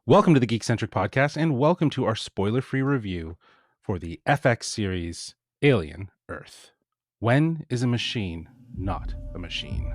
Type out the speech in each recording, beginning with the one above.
Welcome to the Geekcentric podcast, and welcome to our spoiler-free review for the FX series Alien Earth. When is a machine not a machine?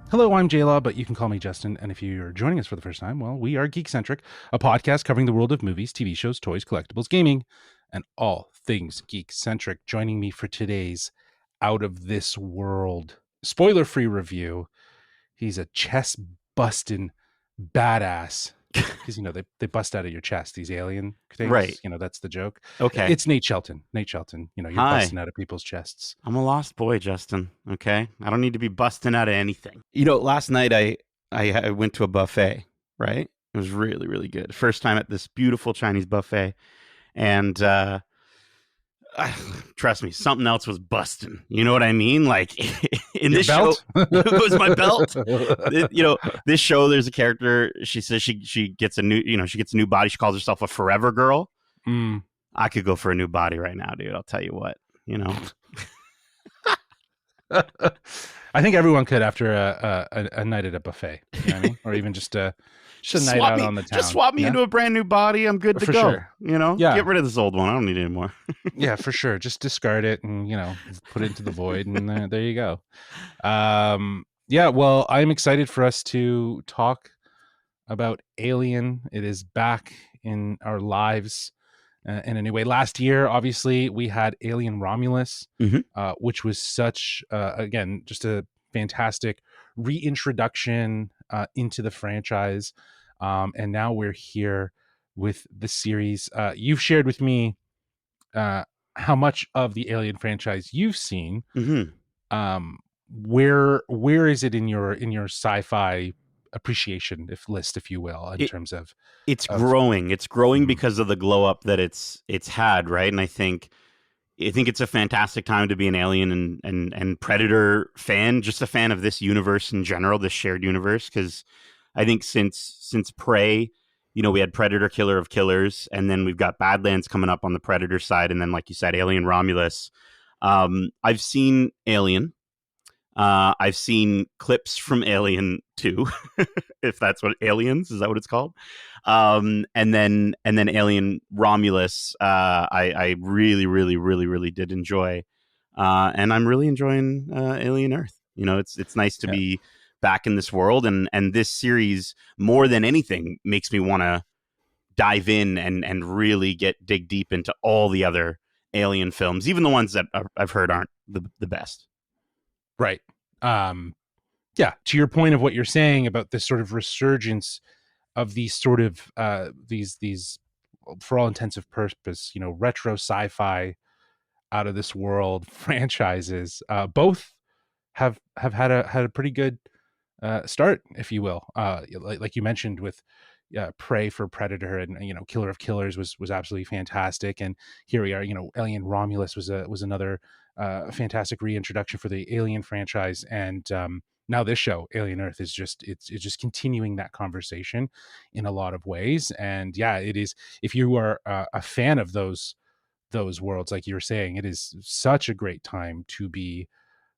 Hello, I'm J-Law, but you can call me Justin, and if you're joining us for the first time, well, we are Geekcentric, a podcast covering the world of movies, TV shows, toys, collectibles, gaming, and all things Geekcentric. Joining me for today's Out of This World spoiler-free review, he's a chest-busting badass, because, they bust out of your chest, these alien things. Right. That's the joke. Okay. It's Nate Shelton. You're Hi. busting out of people's chests. I'm a lost boy, Justin. Okay. I don't need to be busting out of anything. Last night I went to a buffet, right? It was really, really good. First time at this beautiful Chinese buffet. And trust me, something else was busting. You know what I mean? Like in Your this belt? show, it was my belt. This show, there's a character. She says she gets a new body. She calls herself a forever girl. I could go for a new body right now, dude. I'll tell you what. I think everyone could after a night at a buffet, you know what I mean? Or even just a night out on the town. Just swap me into a brand new body. I'm good to For go. Sure. Yeah. Get rid of this old one. I don't need it anymore. Yeah, for sure. Just discard it and put it into the void, and there you go. Well, I'm excited for us to talk about Alien. It is back in our lives. In a new way. Last year, obviously, we had Alien Romulus, which was such, again, just a fantastic reintroduction into the franchise. And now we're here with the series. You've shared with me how much of the Alien franchise you've seen. Where is it in your sci-fi appreciation list, if you will, in terms of growing. It's growing because of the glow up that it's had, right? And I think it's a fantastic time to be an Alien and Predator fan, just a fan of this universe in general, this shared universe. Because I think since Prey, we had Predator, Killer of Killers, and then we've got Badlands coming up on the Predator side, and then, like you said, Alien Romulus. I've seen Alien. I've seen clips from Alien 2, if that's what Aliens is that what it's called, and then Alien Romulus. I really, really, really, really did enjoy, and I'm really enjoying Alien Earth. It's nice to be back in this world, and this series more than anything makes me want to dive in and really dig deep into all the other Alien films, even the ones that I've heard aren't the best. Right. To your point of what you're saying about this sort of resurgence of these sort of these for all intensive purpose, retro sci-fi out of this world franchises, both have had a pretty good start, if you will. Like you mentioned with Prey for Predator, and Killer of Killers was absolutely fantastic, and here we are. Alien Romulus was another fantastic reintroduction for the Alien franchise, and now this show, Alien Earth, is just continuing that conversation in a lot of ways. And it is, if you are a fan of those worlds, like you were saying, it is such a great time to be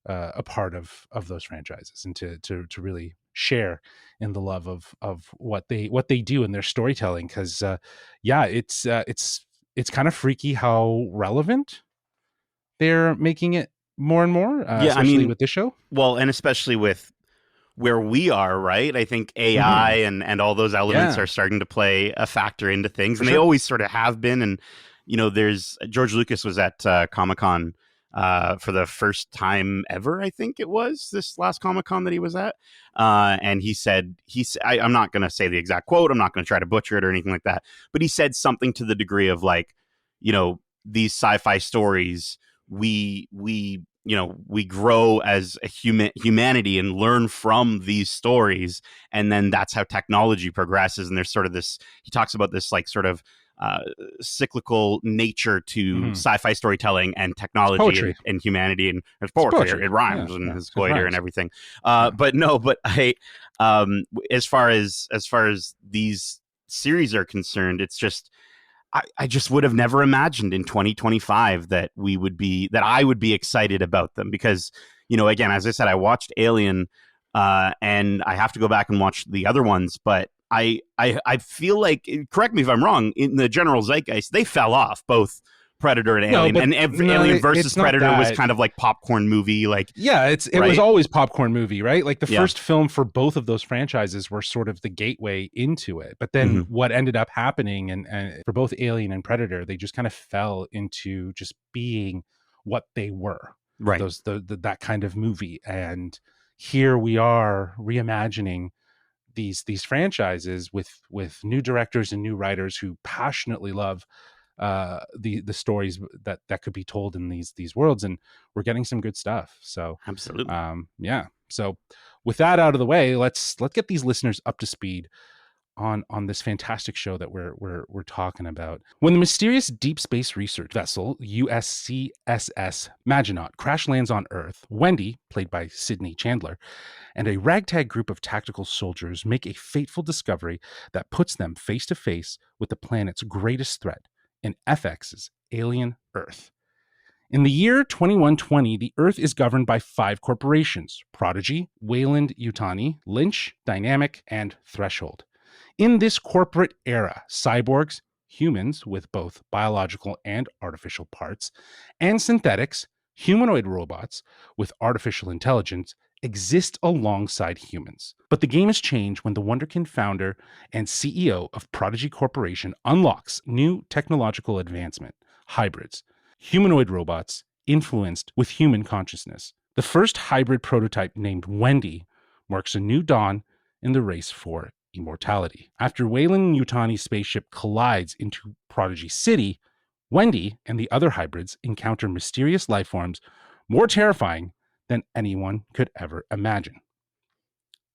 a part of those franchises, and to really share in the love of what they do in their storytelling. Because it's kind of freaky how relevant they're making it more and more, especially with this show. Well, and especially with where we are, right? I think AI and all those elements are starting to play a factor into things, and they always sort of have been. And there's George Lucas was at Comic-Con for the first time ever, I think it was this last Comic-Con that he was at, and he said I'm not going to say the exact quote, I'm not going to try to butcher it or anything like that, but he said something to the degree of like, these sci-fi stories, we grow as a humanity and learn from these stories, and then that's how technology progresses. And there's sort of this, he talks about this like sort of uh, cyclical nature to sci-fi storytelling and It's technology poetry. and humanity, and it's It's poetry. poetry. It rhymes, Yeah, and yeah, it's it goiter rhymes. and everything. Yeah. But I, as far as these series are concerned, it's just I just would have never imagined in 2025 that I would be excited about them, because, you know, again, as I said, I watched Alien, and I have to go back and watch the other ones, but I feel like, correct me if I'm wrong, in the general zeitgeist, they fell off, both Predator and No, Alien, but and no, Alien versus it's not Predator was that. kind of like popcorn movie, like, Yeah, it was right? always popcorn movie, right? Like the Yeah. first film for both of those franchises were sort of the gateway into it. But then what ended up happening, and for both Alien and Predator, they just kind of fell into just being what they were. Right. That kind of movie. And here we are reimagining these franchises with new directors and new writers who passionately love the stories that could be told in these worlds, and we're getting some good stuff. So Absolutely. yeah, so with that out of the way, let's get these listeners up to speed on this fantastic show that we're talking about. When the mysterious deep space research vessel USCSS Maginot crash lands on Earth, Wendy, played by Sydney Chandler, and a ragtag group of tactical soldiers make a fateful discovery that puts them face to face with the planet's greatest threat, in FX's alien Earth. In the year 2120, the Earth is governed by 5 corporations: Prodigy, Wayland Yutani, Lynch, Dynamic, and Threshold. In this corporate era, cyborgs, humans with both biological and artificial parts, and synthetics, humanoid robots with artificial intelligence, exist alongside humans. But the game has changed when the Wonderkin founder and CEO of Prodigy Corporation unlocks new technological advancement: hybrids, humanoid robots influenced with human consciousness. The first hybrid prototype, named Wendy, marks a new dawn in the race for immortality. After Wayland Yutani's spaceship collides into Prodigy City, Wendy and the other hybrids encounter mysterious life forms more terrifying than anyone could ever imagine.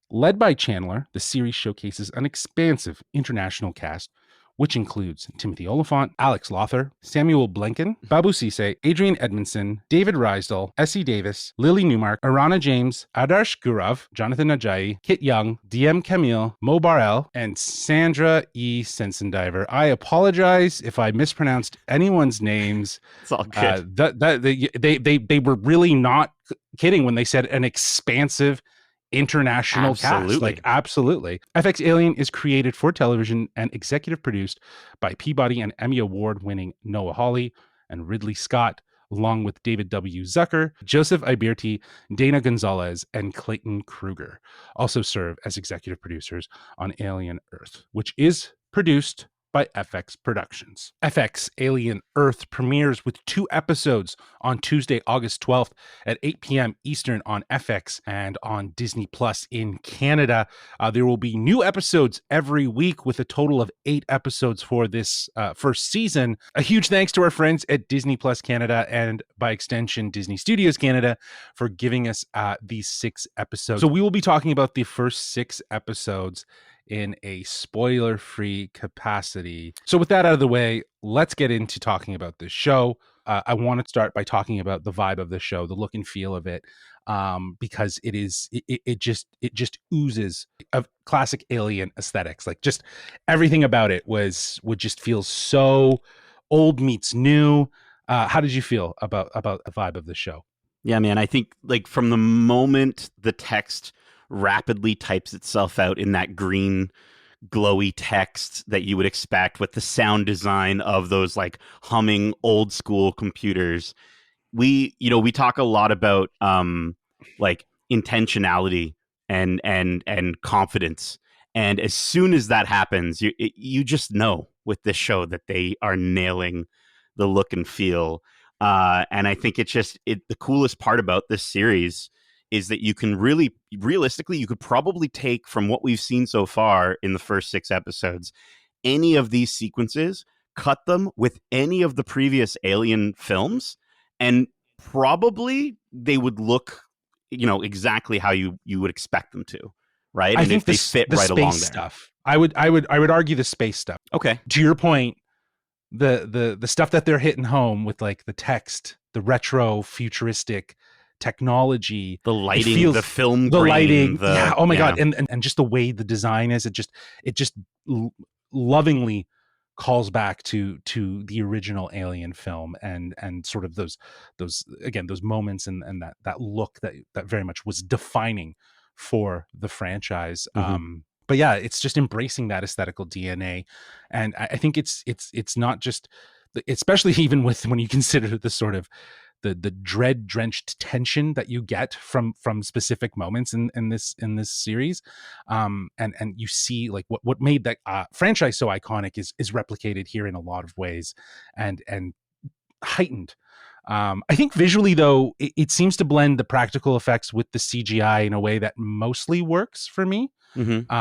Led by Chandler, the series showcases an expansive international cast, which includes Timothy Olyphant, Alex Lawther, Samuel Blenken, Babou Ceesay, Adrian Edmondson, David Rysdale, Essie Davis, Lily Newmark, Arana James, Adarsh Gurav, Jonathan Ajayi, Kit Young, DM Camille, Mo Barel, and Sandra E. Sensendiver. I apologize if I mispronounced anyone's names. It's all good. They were really not kidding when they said an expansive international cast. Like, absolutely. FX Alien is created for television and executive produced by Peabody and Emmy Award-winning Noah Hawley and Ridley Scott, along with David W. Zucker, Joseph Iberti, Dana Gonzalez, and Clayton Kruger. Also serve as executive producers on Alien Earth, which is produced by FX Productions. FX Alien Earth premieres with 2 episodes on Tuesday, August 12th at 8 p.m. Eastern on FX and on Disney Plus in Canada. There will be new episodes every week, with a total of 8 episodes for this first season. A huge thanks to our friends at Disney Plus Canada, and by extension Disney Studios Canada, for giving us these 6 episodes. So we will be talking about the first 6 episodes in a spoiler-free capacity. So with that out of the way, let's get into talking about this show. I want to start by talking about the vibe of the show, the look and feel of it, because it just oozes of classic Alien aesthetics. Like, just everything about it would just feel so old meets new. How did you feel about the vibe of the show? Yeah, man, I think, like, from the moment the text rapidly types itself out in that green glowy text that you would expect, with the sound design of those like humming old school computers, we talk a lot about like intentionality and confidence, and as soon as that happens, you just know with this show that they are nailing the look and feel. And I think the coolest part about this series is that you can realistically, you could probably take from what we've seen so far in the first 6 episodes, any of these sequences, cut them with any of the previous Alien films, and probably they would look, exactly how you would expect them to, right? I think if they fit right along there. Stuff. I would argue the space stuff. Okay. To your point, the stuff that they're hitting home with, like the text, the retro futuristic technology, The it lighting, the feels, film the grain, lighting, yeah, oh my yeah. god, and just the way the design is, it just lovingly calls back to the original Alien film, and sort of those again, those moments, and that look that very much was defining for the franchise. Mm-hmm. But yeah, it's just embracing that aesthetical DNA, and I think it's not just, especially even with, when you consider the sort of the dread drenched tension that you get from specific moments in this series, and you see like what made that franchise so iconic is replicated here in a lot of ways, and heightened. I think visually, though, it seems to blend the practical effects with the CGI in a way that mostly works for me. Mm-hmm.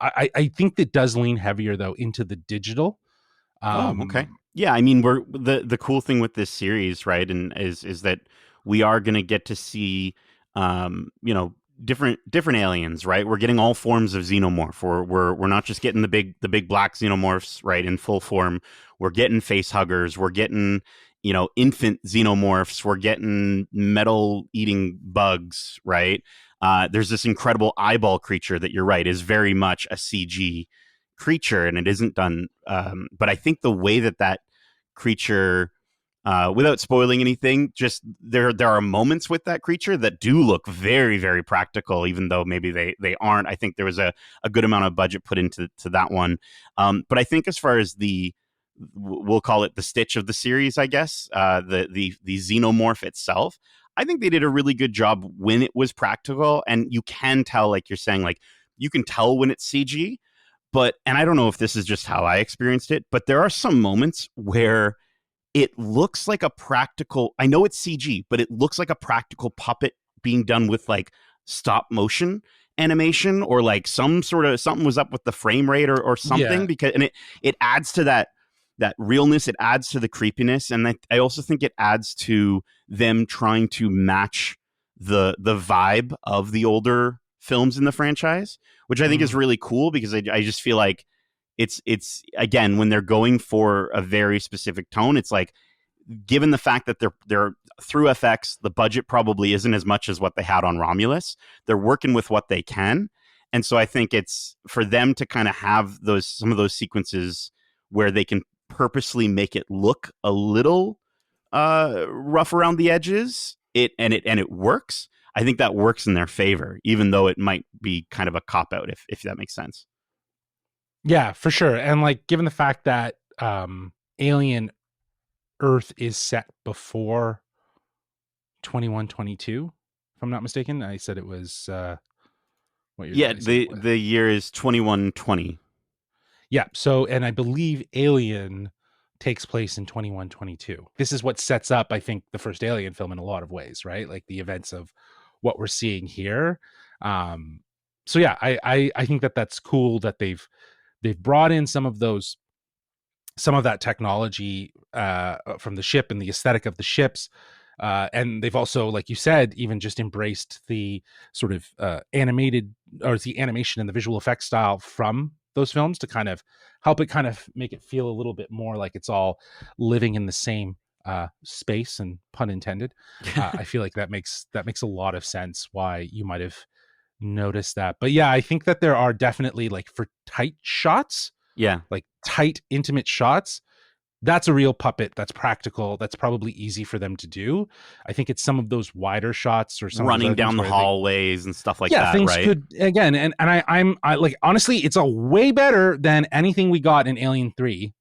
I think that does lean heavier though into the digital. Oh, okay. Um, Yeah, I mean, we're the cool thing with this series, right, and is that we are going to get to see, you know, different aliens, right? We're getting all forms of xenomorph. We're not just getting the big black xenomorphs, right, in full form. We're getting face huggers. We're getting, you know, infant xenomorphs. We're getting metal eating bugs, right? There's this incredible eyeball creature that, you're right, is very much a CG creature, and it isn't done. But I think the way that creature, without spoiling anything, just there are moments with that creature that do look very, very practical, even though maybe they aren't. I think there was a good amount of budget put into that one. But I think as far as we'll call it the Stitch of the series, I guess, the xenomorph itself, I think they did a really good job when it was practical, and you can tell, like you're saying, like you can tell when it's CG. But, and I don't know if this is just how I experienced it, but there are some moments where it looks like a practical, I know it's CG, but it looks like a practical puppet being done with like stop motion animation, or like some sort of something was up with the frame rate, or something, yeah, because, and it adds to that realness, it adds to the creepiness, and I also think it adds to them trying to match the vibe of the older films in the franchise, which I think is mm, really cool, because I just feel like it's again, when they're going for a very specific tone, it's like, given the fact that they're through FX, the budget probably isn't as much as what they had on Romulus. They're working with what they can, and so I think it's for them to kind of have some of those sequences where they can purposely make it look a little rough around the edges. It works. I think that works in their favor, even though it might be kind of a cop out, if that makes sense. yeah, for sure. And like, given the fact that Alien Earth is set before 2122, if I'm not mistaken. I said it was what year did Yeah, I say it was? the year is 2120. Yeah. So, and I believe Alien takes place in 2122. This is what sets up, I think, the first Alien film in a lot of ways, right? Like the events of what we're seeing here. Um, so yeah, I think that's cool that they've brought in some of that technology from the ship and the aesthetic of the ships. And they've also, like you said, even just embraced the sort of animated, or the animation and the visual effects style from those films to kind of help it kind of make it feel a little bit more like it's all living in the same space, and pun intended. I feel like that makes a lot of sense why you might have noticed that. But yeah, I think that there are definitely, like, for tight shots, Yeah, like tight intimate shots, that's a real puppet, that's practical, that's probably easy for them to do. I think it's some of those wider shots or some of those running other things down the where they, hallways and stuff like yeah, that, things right? could, again, and I like, honestly, it's a way better than anything we got in Alien 3,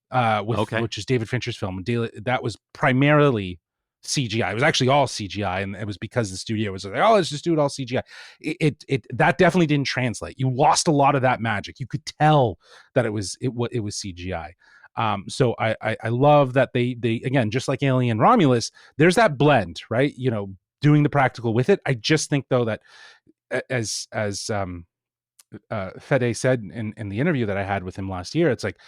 with, Okay. which is David Fincher's film. That was primarily CGI. It was actually all CGI, and it was because the studio was like, oh, let's just do it all CGI. It that definitely didn't translate. You lost a lot of that magic. You could tell that it was CGI. So I love that they again, just like Alien Romulus, there's that blend, right? Doing the practical with it. I just think though that, as Fede said in the interview that I had with him last year, it's like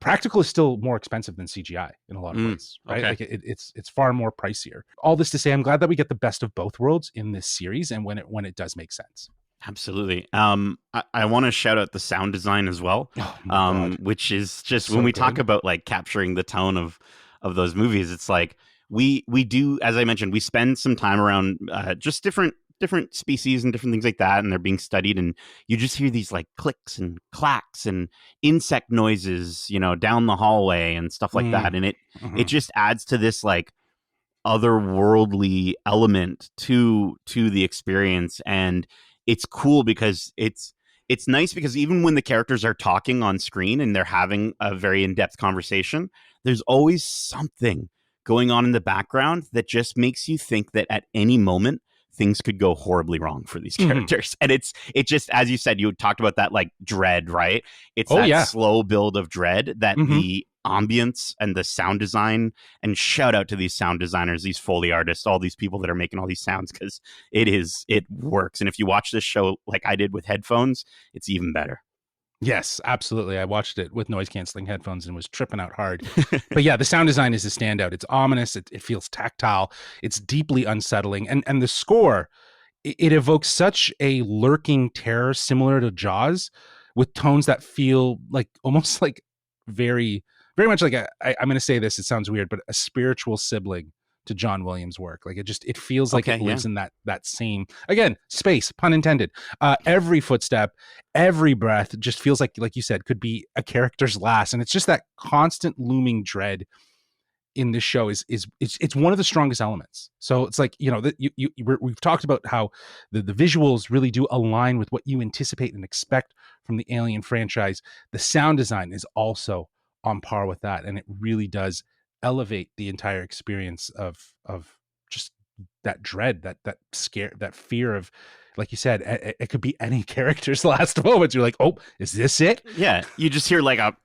practical is still more expensive than CGI in a lot of ways, right? Okay. Like it's far more pricier. All this to say, I'm glad that we get the best of both worlds in this series, and when it does make sense. Absolutely. I want to shout out the sound design as well, Oh my God. which is just when So we talk good. about like capturing the tone of those movies, it's like we do, as I mentioned, we spend some time around just different species and different things like that, and they're being studied, and you just hear these like clicks and clacks and insect noises, down the hallway and stuff like that, and it Mm-hmm. just adds to this like otherworldly element to the experience. And it's cool because it's nice because even when the characters are talking on screen and they're having a very in-depth conversation, there's always something going on in the background that just makes you think that at any moment things could go horribly wrong for these Mm-hmm. characters. And it just, as you said, you talked about that like dread, right? It's Oh that yeah. slow build of dread that Mm-hmm. the ambience and the sound design, and shout out to these sound designers, these Foley artists, all these people that are making all these sounds, because it works. And if you watch this show like I did with headphones, it's even better. Yes, absolutely. I watched it with noise canceling headphones and was tripping out hard. But yeah, the sound design is a standout. It's ominous. It feels tactile. It's deeply unsettling. And the score, it evokes such a lurking terror similar to Jaws, with tones that feel like almost like very, very much like I'm going to say this, it sounds weird, but a spiritual sibling to John Williams' work. Like it feels like Okay, it yeah. lives in that same, again, space, pun intended. Every footstep, every breath just feels like you said, could be a character's last. And it's just that constant looming dread in this show is it's one of the strongest elements. So it's like, we've talked about how the visuals really do align with what you anticipate and expect from the Alien franchise. The sound design is also on par with that, and it really does elevate the entire experience of just that dread, that scare, that fear of, like you said, it could be any character's last moments. You're like, oh, is this it? Yeah, you just hear like a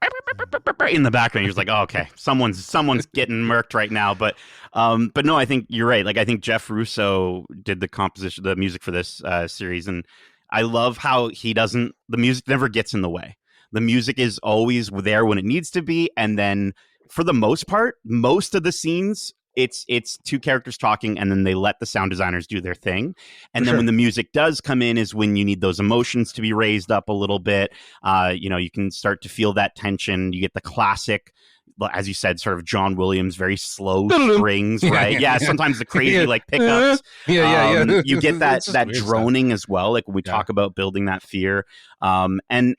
in the background. You're just like, oh, okay, someone's getting murked right now. But no, I think you're right. Like, I think Jeff Russo did the composition, the music for this series, and I love how he doesn't. The music never gets in the way. The music is always there when it needs to be, and then for the most part, most of the scenes. It's two characters talking, and then they let the sound designers do their thing. For And then when sure. the music does come in, is when you need those emotions to be raised up a little bit. You can start to feel that tension. You get the classic, as you said, sort of John Williams, very slow strings, Yeah, right? yeah, Yeah, yeah. sometimes the crazy Yeah. like pickups. Yeah. You get that It's just that weird stuff. droning as well, like when we Yeah. talk about building that fear. And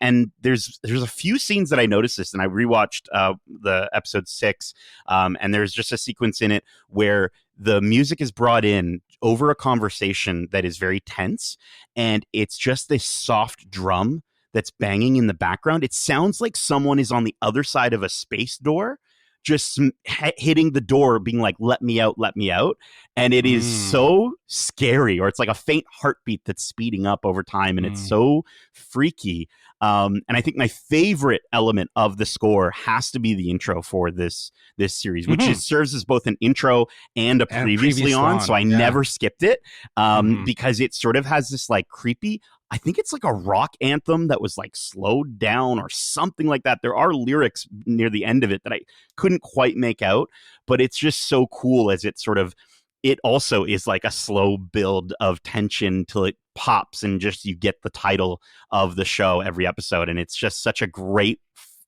there's a few scenes that I noticed this, and I rewatched the episode 6, and there's just a sequence in it where the music is brought in over a conversation that is very tense, and it's just this soft drum that's banging in the background. It sounds like someone is on the other side of a space door, just hitting the door, being like, let me out, let me out. And it is Mm, so scary, or it's like a faint heartbeat that's speeding up over time, and it's mm, so freaky. And I think my favorite element of the score has to be the intro for this series, which mhm. serves as both an intro and a And previously previous on. So on, I yeah. never skipped it, Mhm. because it sort of has this like creepy. I think it's like a rock anthem that was like slowed down or something like that. There are lyrics near the end of it that I couldn't quite make out, but it's just so cool as it also is like a slow build of tension till it pops, and just you get the title of the show every episode. And it's just such a great,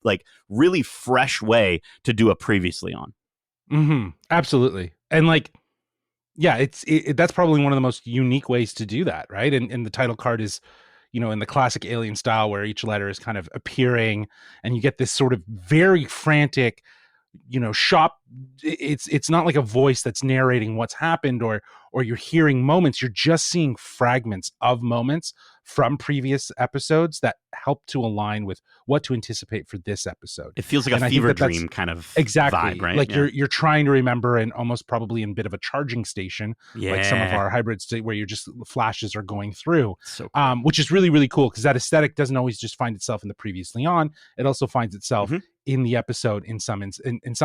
like, really fresh way to do a previously on. Mhm. Absolutely. And like, yeah, that's probably one of the most unique ways to do that, right? And the title card is, in the classic Alien style, where each letter is kind of appearing, and you get this sort of very frantic, shop. It's not like a voice that's narrating what's happened, or you're hearing moments. You're just seeing fragments of moments from previous episodes that help to align with what to anticipate for this episode. It feels like a And I think fever that's dream kind of vibe, exactly right? like Yeah. you're trying to remember, and almost probably in a bit of a charging station, like some of Yeah. our hybrids, where you're just flashes are going through, So cool. which is really, really cool, because that aesthetic doesn't always just find itself in the previously on. It also finds itself Hmm. in the episode in some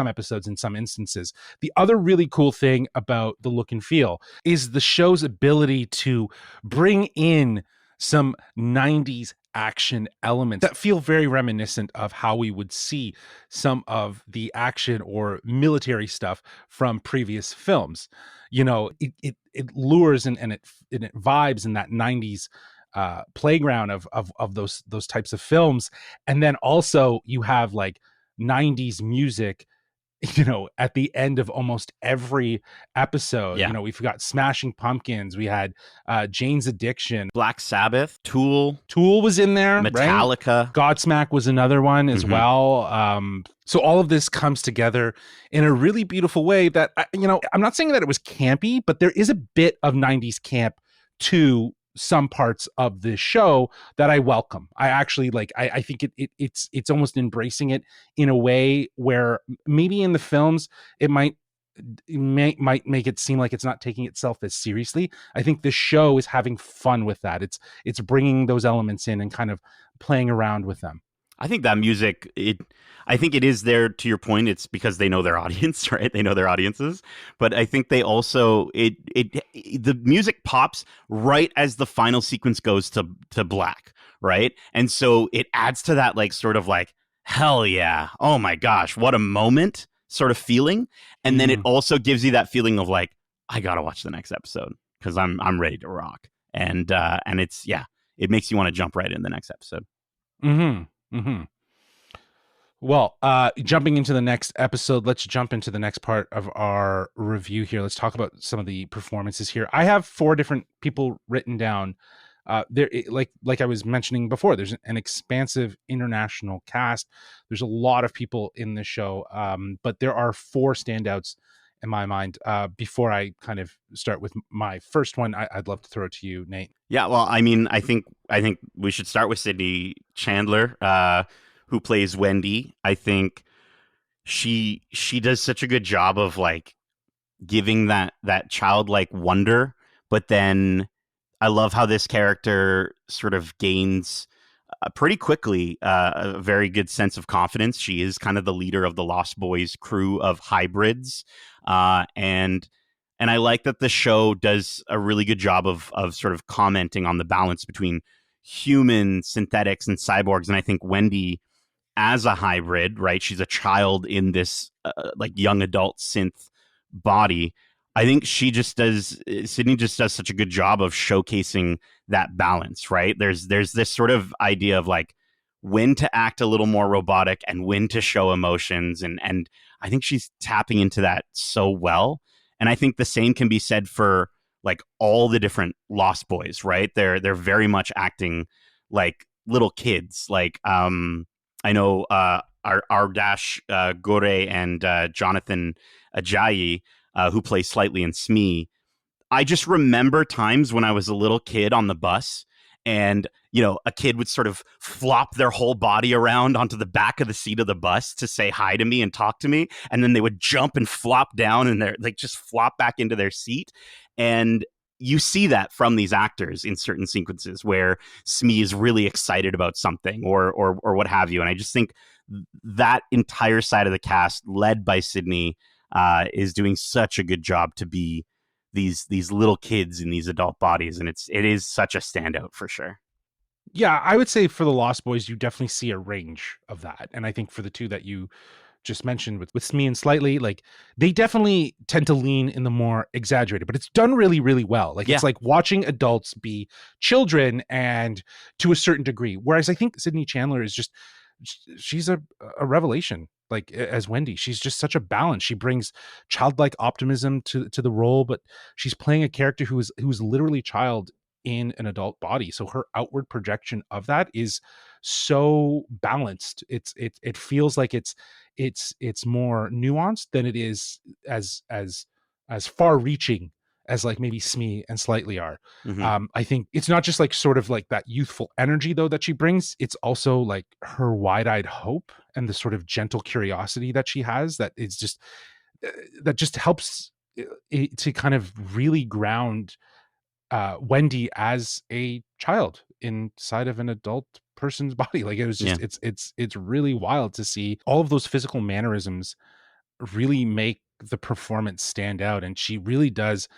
episodes, in some instances. The other really cool thing about the look and feel is the show's ability to bring in some 90s action elements that feel very reminiscent of how we would see some of the action or military stuff from previous films. It lures, and it vibes in that 90s playground of those types of films. And then also you have like 90s music, at the end of almost every episode. Yeah. We've got Smashing Pumpkins, we had Jane's Addiction, Black Sabbath, Tool was in there, right? Metallica. Godsmack was another one as Mm-hmm. well. So all of this comes together in a really beautiful way that, I'm not saying that it was campy, but there is a bit of 90s camp to some parts of this show that I welcome. I actually like, I think it's almost embracing it in a way where maybe in the films it might make it seem like it's not taking itself as seriously. I think this show is having fun with that. It's bringing those elements in and kind of playing around with them. I think that music, I think it is there, to your point. It's because they know their audience, right? They know their audiences. But I think they also, the music pops right as the final sequence goes to black, right? And so it adds to that, like, sort of like, hell yeah, oh my gosh, what a moment sort of feeling. And then it also gives you that feeling of like, I gotta watch the next episode because I'm ready to rock. And it's, yeah, it makes you want to jump right in the next episode. Well, jumping into the next episode, let's jump into the next part of our review here. Let's talk about some of the performances here. I have 4 different people written down. Like I was mentioning before, there's an expansive international cast. There's a lot of people in the show, but there are 4 standouts in my mind. Before I kind of start with my first one, I'd love to throw it to you, Nate. Yeah, well, I mean, I think we should start with Sydney Chandler, who plays Wendy. I think she does such a good job of like giving that childlike wonder, but then I love how this character sort of gains pretty quickly a very good sense of confidence. She is kind of the leader of the Lost Boys crew of hybrids, and I like that the show does a really good job of sort of commenting on the balance between human, synthetics, and cyborgs. And I think Wendy, as a hybrid, right? She's a child in this like young adult synth body. I think Sydney just does such a good job of showcasing that balance, right? There's this sort of idea of like when to act a little more robotic and when to show emotions. And I think she's tapping into that so well. And I think the same can be said for like all the different Lost Boys, right? They're very much acting like little kids. Like I know Ardash Gore and Jonathan Ajayi, who play Slightly in Smee. I just remember times when I was a little kid on the bus and, a kid would sort of flop their whole body around onto the back of the seat of the bus to say hi to me and talk to me. And then they would jump and flop down and they're like just flop back into their seat. And you see that from these actors in certain sequences where Smee is really excited about something or what have you. And I just think that entire side of the cast, led by Sydney, is doing such a good job to be these little kids in these adult bodies, and it is such a standout for sure. Yeah, I would say for the Lost Boys, you definitely see a range of that, and I think for the 2 that you just mentioned with Smee and Slightly, like they definitely tend to lean in the more exaggerated, but it's done really, really well. Like it's like watching adults be children, and to a certain degree. Whereas I think Sydney Chandler is just, she's a revelation. Like as Wendy, she's just such a balance. She brings childlike optimism to the role, but she's playing a character who's literally a child in an adult body. So her outward projection of that is so balanced. It feels like it's more nuanced than it is as far reaching as like maybe Smee and Slightly are. I think it's not just like sort of like that youthful energy though that she brings. It's also like her wide-eyed hope and the sort of gentle curiosity that she has that is just that just helps to kind of really ground Wendy as a child inside of an adult person's body. Like it was just it's really wild to see all of those physical mannerisms really make the performance stand out, and she really does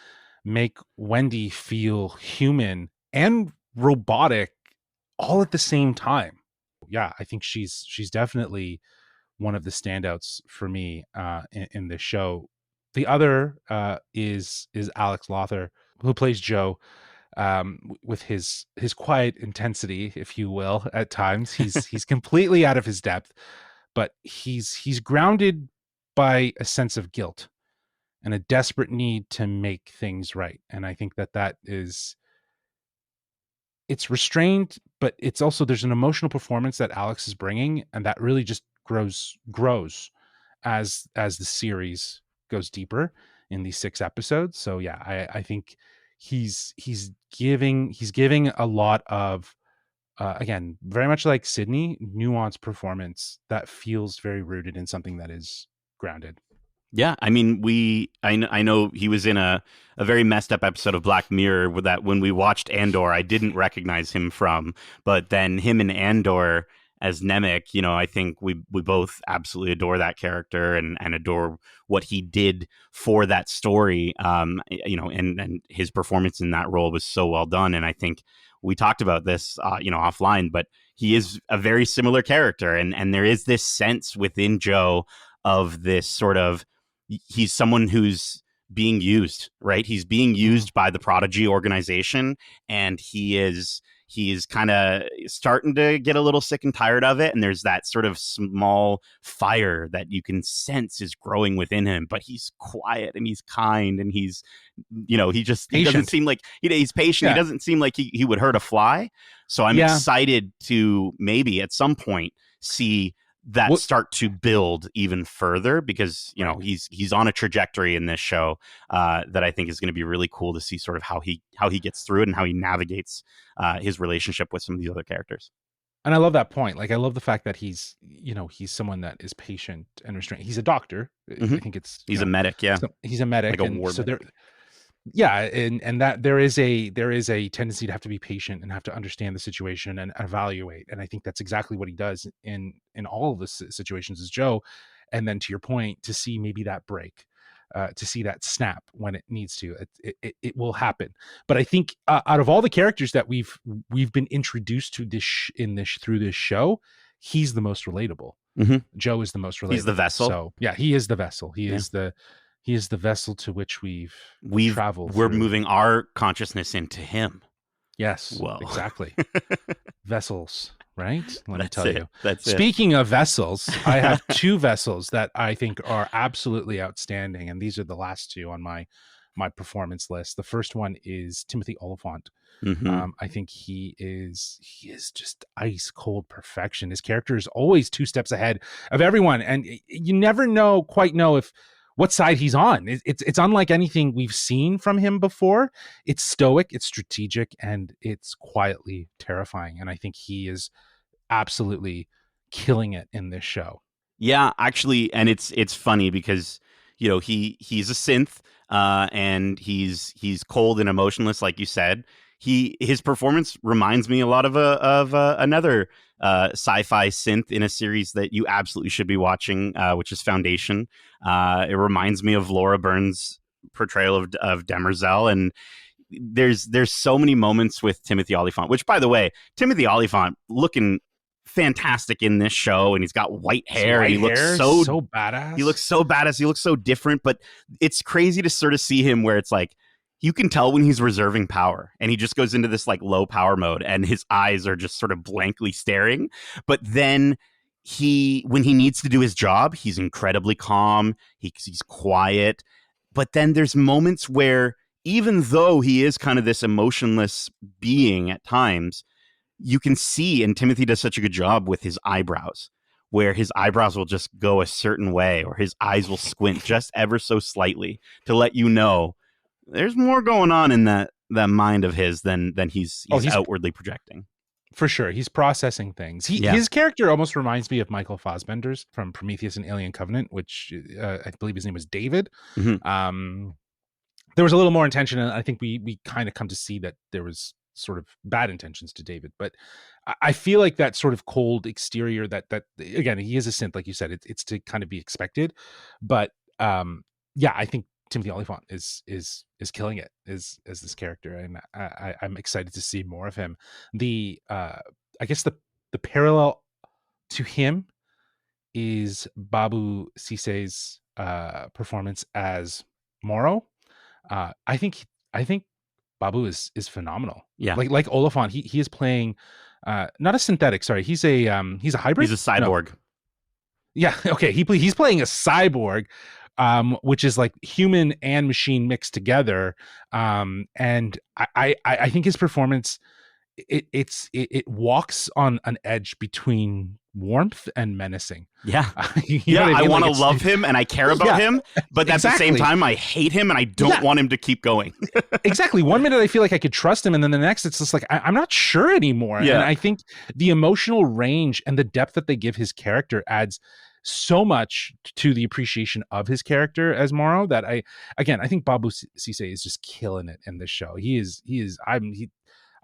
make Wendy feel human and robotic all at the same time. Yeah, I think she's definitely one of the standouts for me in this show. The other is Alex Lawther, who plays Joe. with his quiet intensity, if you will. At times, he's completely out of his depth, but he's grounded by a sense of guilt and a desperate need to make things right. And I think that is, it's restrained, but it's also, there's an emotional performance that Alex is bringing, and that really just grows as the series goes deeper in these 6 episodes. So yeah, I think he's giving a lot of, again, very much like Sydney, nuanced performance that feels very rooted in something that is grounded. Yeah, I mean, I know he was in a very messed up episode of Black Mirror with that when we watched Andor, I didn't recognize him from, but then him in Andor as Nemec, I think we both absolutely adore that character and adore what he did for that story. And his performance in that role was so well done. And I think we talked about this, offline, but he is a very similar character, and there is this sense within Joe of this sort of, he's someone who's being used, right? He's being used by the Prodigy organization, and he is kind of starting to get a little sick and tired of it. And there's that sort of small fire that you can sense is growing within him, but he's quiet and he's kind, and he doesn't seem like he's patient. Yeah. He doesn't seem like he would hurt a fly. So I'm excited to maybe at some point see that start to build even further, because he's on a trajectory in this show that I think is going to be really cool to see sort of how he gets through it and how he navigates his relationship with some of these other characters. And I love that point. Like, I love the fact that he's someone that is patient and restrained. He's a doctor. Mm-hmm. I think he's a medic. Yeah. So he's a medic. Like a and war so medic. yeah. And that there is a tendency to have to be patient and have to understand the situation and evaluate. And I think that's exactly what he does in all of the situations as Joe. And then to your point, to see maybe that break, to see that snap when it needs to, it will happen. But I think out of all the characters that we've been introduced to through this show, he's the most relatable. Mm-hmm. Joe is the most relatable. He's the vessel. So yeah, he is the vessel. He is the vessel to which we've traveled. We're moving our consciousness into him. Yes, Whoa. Exactly. Vessels, right? Let me tell you. That's Speaking of vessels, I have 2 vessels that I think are absolutely outstanding, and these are the last 2 on my performance list. The first one is Timothy Olyphant. Mm-hmm. I think he is just ice cold perfection. His character is always 2 steps ahead of everyone, and you never quite know if what side he's on. It's unlike anything we've seen from him before. It's stoic, it's strategic, and it's quietly terrifying. And I think he is absolutely killing it in this show. Yeah, actually, and it's funny because he's a synth, and he's cold and emotionless, like you said. His performance reminds me a lot of another sci-fi synth in a series that you absolutely should be watching, which is Foundation. It reminds me of Laura Byrne's portrayal of Demerzel, and there's so many moments with Timothy Olyphant, which, by the way, Timothy Olyphant looking fantastic in this show, and he's got white hair, and he looks so badass. He looks so badass. He looks so different, but it's crazy to sort of see him where it's like, you can tell when he's reserving power, and he just goes into this like low power mode, and his eyes are just sort of blankly staring. But then when he needs to do his job, he's incredibly calm. He's quiet. But then there's moments where, even though he is kind of this emotionless being at times, you can see, and Timothy does such a good job with his eyebrows, where his eyebrows will just go a certain way, or his eyes will squint just ever so slightly to let you know there's more going on in that mind of his than he's outwardly projecting. For sure. He's processing things. His character almost reminds me of Michael Fassbender's from Prometheus and Alien Covenant, which I believe his name was David. Mm-hmm. There was a little more intention, and I think we kind of come to see that there was sort of bad intentions to David. But I feel like that sort of cold exterior that again, he is a synth, like you said, it's to kind of be expected. But I think Timothy Olyphant is killing it as this character, and I'm excited to see more of him. I guess the parallel to him is Babou Ceesay's performance as Morrow. I think Babou is phenomenal. Yeah. Like Olyphant, he is playing not a synthetic, sorry. He's a He's hybrid? a No. cyborg. Yeah, okay. He's playing a cyborg, which is like human and machine mixed together. And I think his performance it walks on an edge between warmth and menacing. Yeah. You know Yeah, what I I mean? want Like to it's love him and I care about yeah, him, but at the same exactly. time I hate him and I don't Yeah, want him to keep going. exactly. One minute I feel like I could trust him, and then the next it's just like I'm not sure anymore. And Yeah. I think the emotional range and the depth that they give his character adds so much to the appreciation of his character as Morrow that I think Babou Ceesay is just killing it in this show.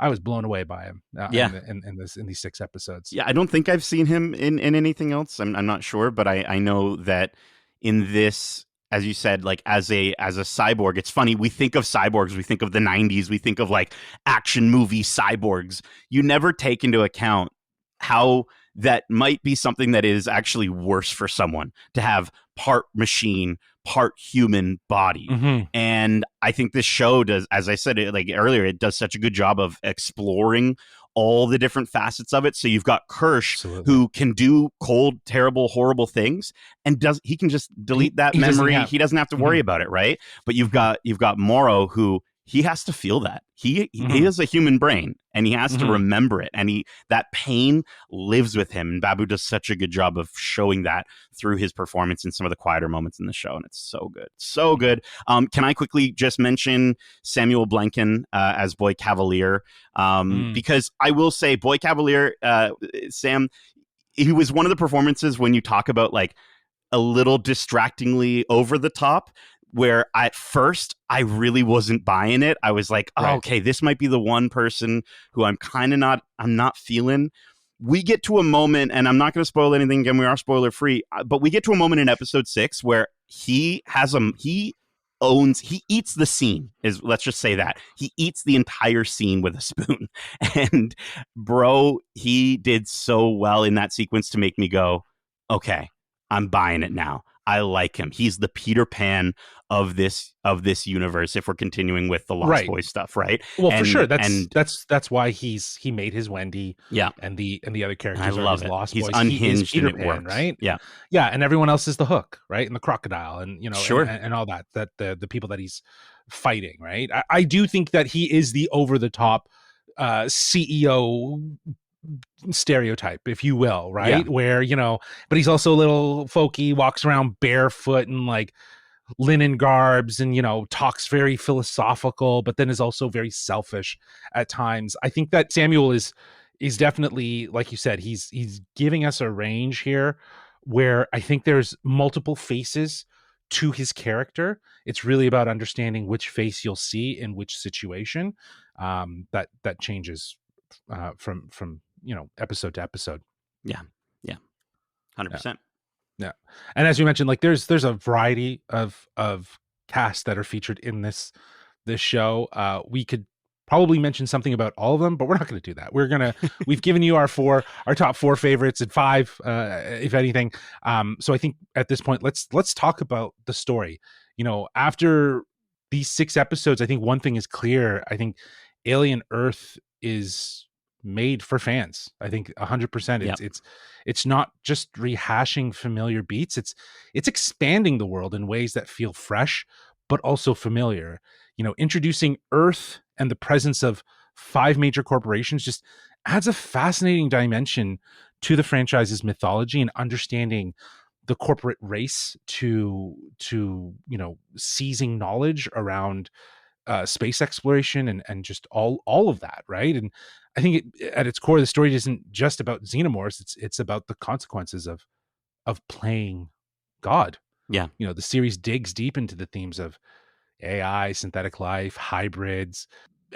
I was blown away by him Yeah. in these 6 episodes. Yeah, I don't think I've seen him in anything else. I'm not sure, but I know that in this, as you said, like as a cyborg, it's funny. We think of cyborgs, we think of the '90s, we think of like action movie cyborgs. You never take into account how that might be something that is actually worse for someone to have part machine, part human body. Mm-hmm. And I think this show does, as I said like earlier, it does such a good job of exploring all the different facets of it. So you've got Kirsch, Absolutely. who can do cold, terrible, horrible things, and he can just delete that memory. He doesn't have to worry about it, right? But you've got Morrow, who he has to feel that. He has a human brain and he has to remember it. And that pain lives with him. And Babou does such a good job of showing that through his performance in some of the quieter moments in the show. And it's so good. So good. Can I quickly just mention Samuel Blanken as Boy Cavalier? Because I will say Boy Cavalier, Sam, he was one of the performances when you talk about like a little distractingly over the top, where at first I really wasn't buying it. I was like, oh, okay, this might be the one person who I'm not feeling. We get to a moment, and I'm not going to spoil anything again. We are spoiler free, but we get to a moment in episode 6 where he eats the scene. Let's just say that he eats the entire scene with a spoon. And bro, he did so well in that sequence to make me go, okay, I'm buying it now. I like him. He's the Peter Pan of this universe. If we're continuing with the Lost Boys stuff, right? Well, for sure. That's why he made his Wendy. Yeah, and the other characters I love are his it. Lost He's Boys. unhinged Peter and it Pan, works, right? Yeah, yeah, and everyone else is the Hook, right? And the crocodile, and sure, and all that the people that he's fighting, right? I do think that he is the over the top CEO stereotype, if you will, right? Yeah. Where but he's also a little folky, walks around barefoot and like linen garbs, and talks very philosophical, but then is also very selfish at times. I think that Samuel is definitely, like you said, he's giving us a range here where I think there's multiple faces to his character. It's really about understanding which face you'll see in which situation. That changes from episode to episode. Yeah 100%. Yeah. And as you mentioned, like there's a variety of casts that are featured in this show. We could probably mention something about all of them, but we're not going to do that. We've given you our top 4 favorites and 5 if anything. So I think at this point let's talk about the story. After these 6 episodes, I think one thing is clear. I think Alien Earth is made for fans. I think 100%. It's not just rehashing familiar beats. It's expanding the world in ways that feel fresh but also familiar. Introducing Earth and the presence of 5 major corporations just adds a fascinating dimension to the franchise's mythology, and understanding the corporate race to seizing knowledge around space exploration and just all of that, right? And I think at its core, the story isn't just about xenomorphs. It's about the consequences of playing God. Yeah. The series digs deep into the themes of AI, synthetic life, hybrids,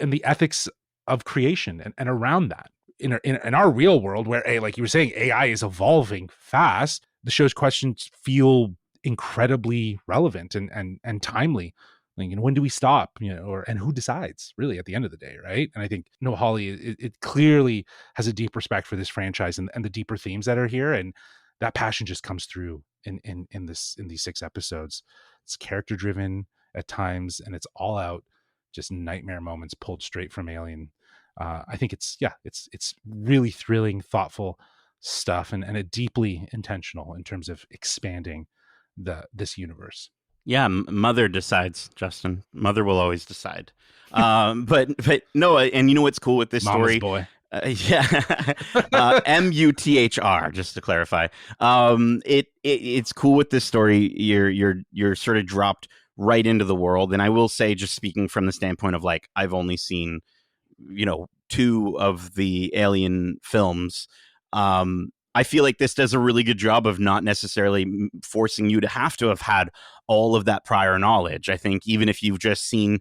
and the ethics of creation, and around that. In our real world, where like you were saying, AI is evolving fast, the show's questions feel incredibly relevant and timely. Like, when do we stop? And who decides really at the end of the day, right? And I think Noah Hawley, it clearly has a deep respect for this franchise and the deeper themes that are here, and that passion just comes through in these 6 episodes. It's character driven at times, and it's all out just nightmare moments pulled straight from Alien. I think it's really thrilling, thoughtful stuff, and a deeply intentional in terms of expanding this universe. Yeah, mother decides, Justin. Mother will always decide. But no, and you know what's cool with this Mama's story? boy. Yeah, Muthr. Just to clarify, it's cool with this story. You're sort of dropped right into the world, and I will say, just speaking from the standpoint of like, I've only seen, two of the Alien films. I feel like this does a really good job of not necessarily forcing you to have had all of that prior knowledge. I think even if you've just seen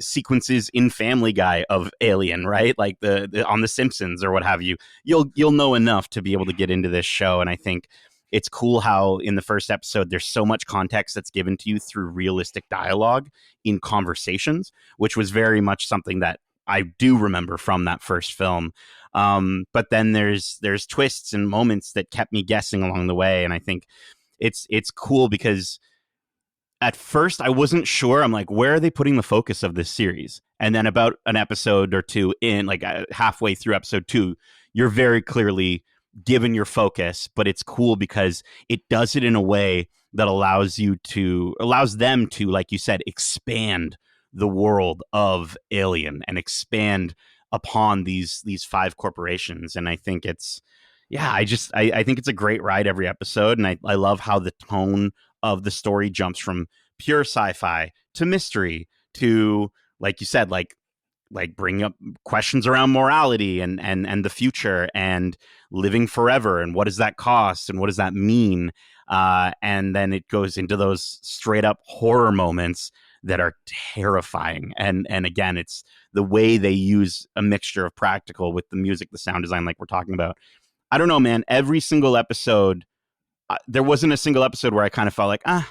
sequences in Family Guy of Alien, right, like the on The Simpsons or what have you, you'll know enough to be able to get into this show. And I think it's cool how in the first episode there's so much context that's given to you through realistic dialogue in conversations, which was very much something that I do remember from that first film. But then there's twists and moments that kept me guessing along the way, and I think it's cool because at first I wasn't sure. I'm like, where are they putting the focus of this series? And then about an episode or two in, like halfway through episode 2, you're very clearly given your focus. But it's cool because it does it in a way that allows them to, like you said, expand the world of Alien and expand upon these 5 corporations. And I think it's, I think it's a great ride every episode. And I love how the tone of the story jumps from pure sci-fi to mystery to, like you said, like bringing up questions around morality and the future and living forever, and what does that cost and what does that mean, and then it goes into those straight up horror moments that are terrifying. And again, it's the way they use a mixture of practical with the music, the sound design, like we're talking about. I don't know, man. Every single episode, there wasn't a single episode where I kind of felt like, I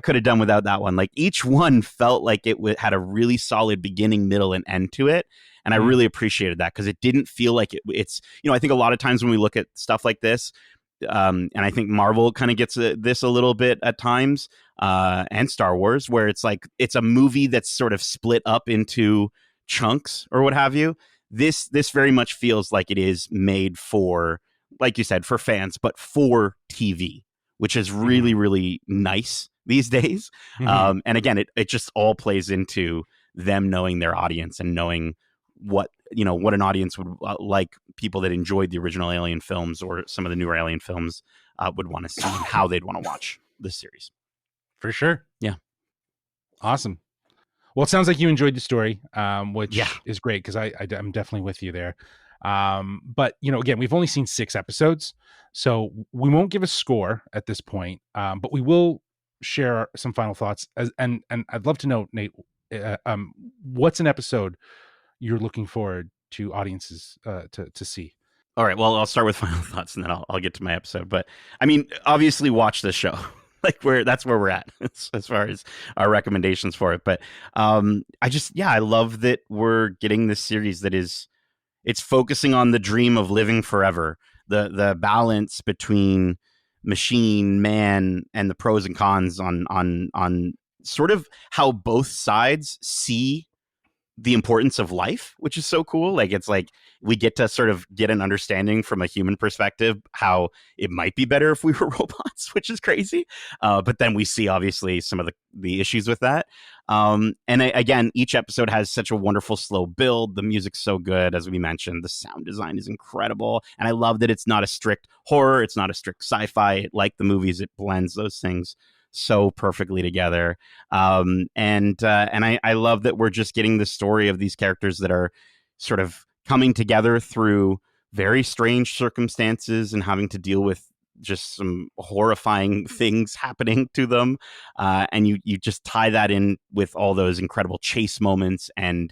could have done without that one. Like each one felt like it had a really solid beginning, middle, and end to it. And I really appreciated that because it didn't feel like it's, I think a lot of times when we look at stuff like this, and I think Marvel kind of gets this a little bit at times, and Star Wars, where it's like it's a movie that's sort of split up into chunks or what have you. This very much feels like it is made for, like you said, for fans, but for TV, which is really, really nice these days. And again, it just all plays into them knowing their audience and knowing what an audience would like, people that enjoyed the original Alien films or some of the newer Alien films would want to see, and how they'd want to watch this series. For sure. Yeah. Awesome. Well, it sounds like you enjoyed the story, which is great because I'm definitely with you there. But again, we've only seen 6 episodes, so we won't give a score at this point, but we will share some final thoughts. And I'd love to know, Nate, what's an episode you're looking forward to audiences to see? All right. Well, I'll start with final thoughts and then I'll get to my episode. But I mean, obviously watch this show. Like that's where we're at as far as our recommendations for it. But I love that we're getting this series that it's focusing on the dream of living forever, the balance between machine, man, and the pros and cons on sort of how both sides see the importance of life, which is so cool. Like it's like we get to sort of get an understanding from a human perspective how it might be better if we were robots, which is crazy. But then we see obviously some of the issues with that. Again, each episode has such a wonderful slow build. The music's so good, as we mentioned. The sound design is incredible, and I love that it's not a strict horror. It's not a strict sci-fi. Like the movies, it blends those things so perfectly together. And I love that we're just getting the story of these characters that are sort of coming together through very strange circumstances and having to deal with just some horrifying things happening to them. And you just tie that in with all those incredible chase moments and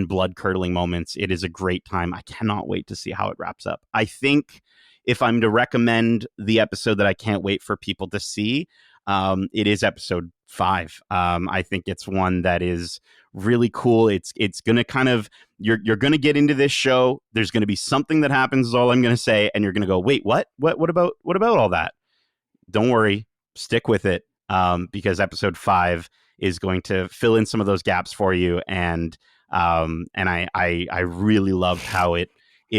blood curdling moments. It is a great time. I cannot wait to see how it wraps up. I think if I'm to recommend the episode that I can't wait for people to see, it is episode 5. I think it's one that is really cool. It's going to kind of, you're going to get into this show. There's going to be something that happens is all I'm going to say. And you're going to go, wait, what about all that? Don't worry. Stick with it. because episode 5 is going to fill in some of those gaps for you. And I really loved how it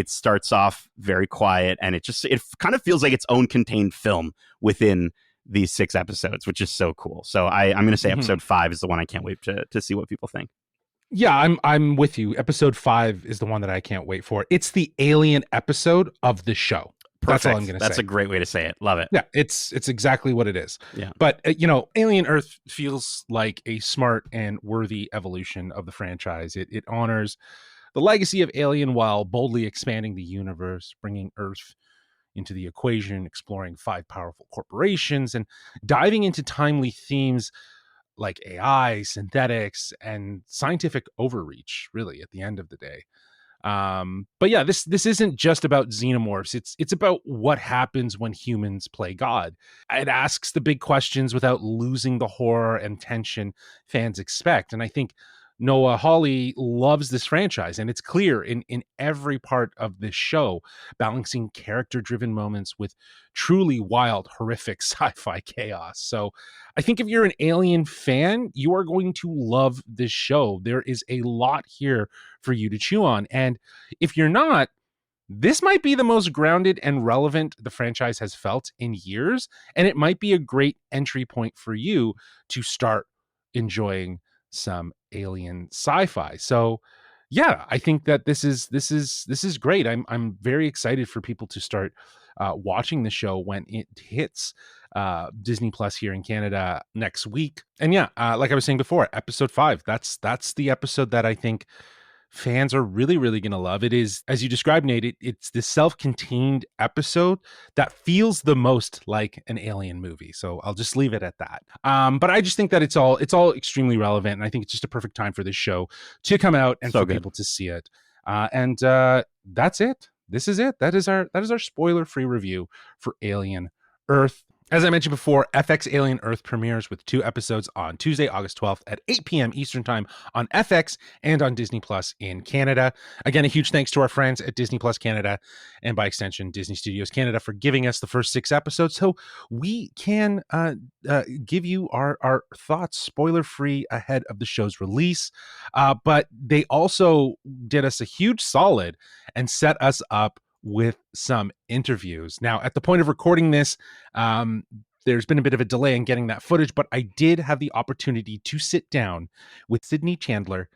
starts off very quiet, and it kind of feels like its own contained film within these 6 episodes, which is so cool. So I'm going to say episode 5 is the one I can't wait to see what people think. Yeah, I'm with you. Episode 5 is the one that I can't wait for. It's the alien episode of the show. Perfect. That's all I'm going to say. That's a great way to say it. Love it. Yeah, it's exactly what it is. Yeah. But, Alien Earth feels like a smart and worthy evolution of the franchise. It honors the legacy of Alien while boldly expanding the universe, bringing Earth into the equation, exploring 5 powerful corporations, and diving into timely themes like AI, synthetics, and scientific overreach, really, at the end of the day. But yeah, this isn't just about xenomorphs. It's about what happens when humans play God. It asks the big questions without losing the horror and tension fans expect. And I think Noah Hawley loves this franchise, and it's clear in every part of this show, balancing character-driven moments with truly wild, horrific sci-fi chaos. So I think if you're an Alien fan, you are going to love this show. There is a lot here for you to chew on. And if you're not, this might be the most grounded and relevant the franchise has felt in years, and it might be a great entry point for you to start enjoying some alien sci-fi. So yeah, I think that this is great. I'm very excited for people to start watching the show when it hits Disney Plus here in Canada next week. And yeah, like I was saying before, episode 5, that's the episode that I think fans are really, really going to love. It is, as you described, Nate, it's this self-contained episode that feels the most like an Alien movie. So I'll just leave it at that. But I just think that it's all extremely relevant. And I think it's just a perfect time for this show to come out and for people to see it. And that's it. This is it. That is our spoiler-free review for Alien Earth. As I mentioned before, FX Alien Earth premieres with 2 episodes on Tuesday, August 12th at 8 p.m. Eastern Time on FX and on Disney Plus in Canada. Again, a huge thanks to our friends at Disney Plus Canada and by extension, Disney Studios Canada for giving us the first 6 episodes so we can give you our thoughts spoiler-free ahead of the show's release. But they also did us a huge solid and set us up with some interviews. Now, at the point of recording this, there's been a bit of a delay in getting that footage, but I did have the opportunity to sit down with Sydney Chandler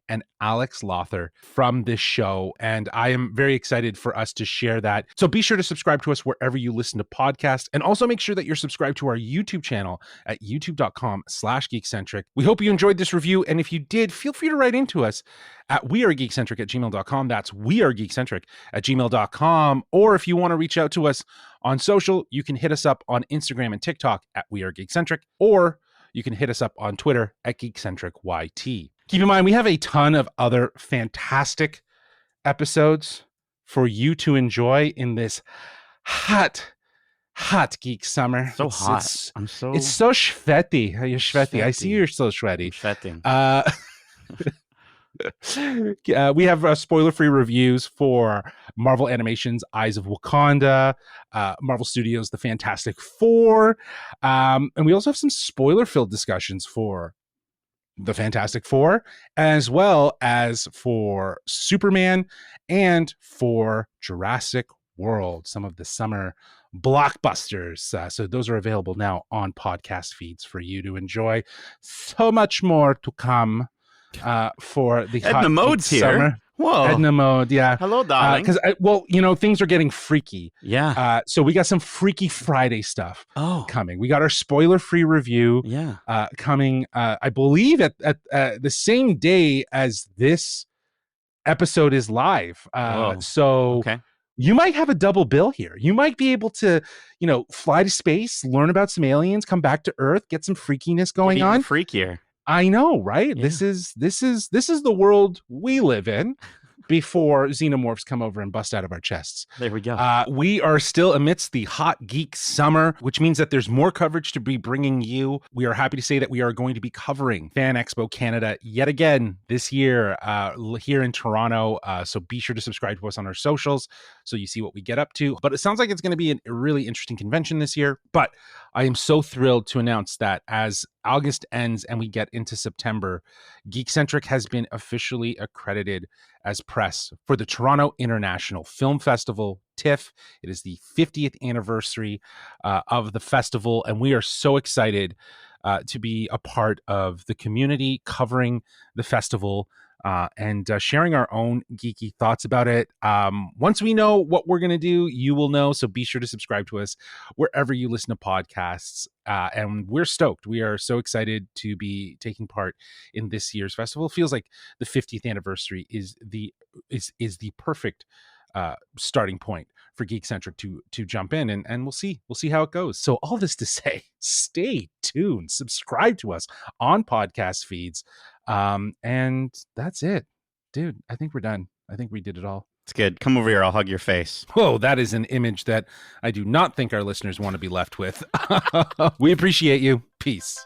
and Alex Lawther from this show, and I am very excited for us to share that. So be sure to subscribe to us wherever you listen to podcasts, and also make sure that you're subscribed to our YouTube channel at youtube.com/geekcentric. We hope you enjoyed this review, and if you did, feel free to write into us at wearegeekcentric@gmail.com. That's wearegeekcentric@gmail.com. Or if you want to reach out to us on social, you can hit us up on Instagram and TikTok at wearegeekcentric, or you can hit us up on Twitter at geekcentricyt. Keep in mind, we have a ton of other fantastic episodes for you to enjoy in this hot geek summer. So hot. It's so sweaty. You're sweaty. I see you're so sweaty. Sweating. We have spoiler-free reviews for Marvel Animation's Eyes of Wakanda, Marvel Studios' The Fantastic Four, and we also have some spoiler-filled discussions for The Fantastic Four, as well as for Superman and for Jurassic World, some of the summer blockbusters. So those are available now on podcast feeds for you to enjoy. So much more to come for the Edna Mode's here. Summer. Whoa. Edna Mode, yeah. Hello, darling. Because, things are getting freaky. Yeah. So we got some Freaky Friday stuff coming. We got our spoiler-free review coming, I believe, at the same day as this episode is live. So you might have a double bill here. You might be able to, fly to space, learn about some aliens, come back to Earth, get some freakiness going on. Freakier. I know, right? Yeah. This is the world we live in. before xenomorphs come over and bust out of our chests. There we go. We are still amidst the hot geek summer, which means that there's more coverage to be bringing you. We are happy to say that we are going to be covering Fan Expo Canada yet again this year here in Toronto. So be sure to subscribe to us on our socials so you see what we get up to. But it sounds like it's going to be a really interesting convention this year. But I am so thrilled to announce that as August ends and we get into September, Geekcentric has been officially accredited as press for the Toronto International Film Festival, TIFF. It is the 50th anniversary of the festival, and we are so excited to be a part of the community covering the festival and sharing our own geeky thoughts about it. Once we know what we're going to do, you will know. So be sure to subscribe to us wherever you listen to podcasts. And we're stoked. We are so excited to be taking part in this year's festival. It feels like the 50th anniversary is the perfect starting point for Geekcentric to jump in, and we'll see how it goes. So all this to say, stay tuned, subscribe to us on podcast feeds, and that's it, dude. I think we're done. I think we did it all. It's good. Come over here. I'll hug your face. Whoa, that is an image that I do not think our listeners want to be left with. We appreciate you. Peace.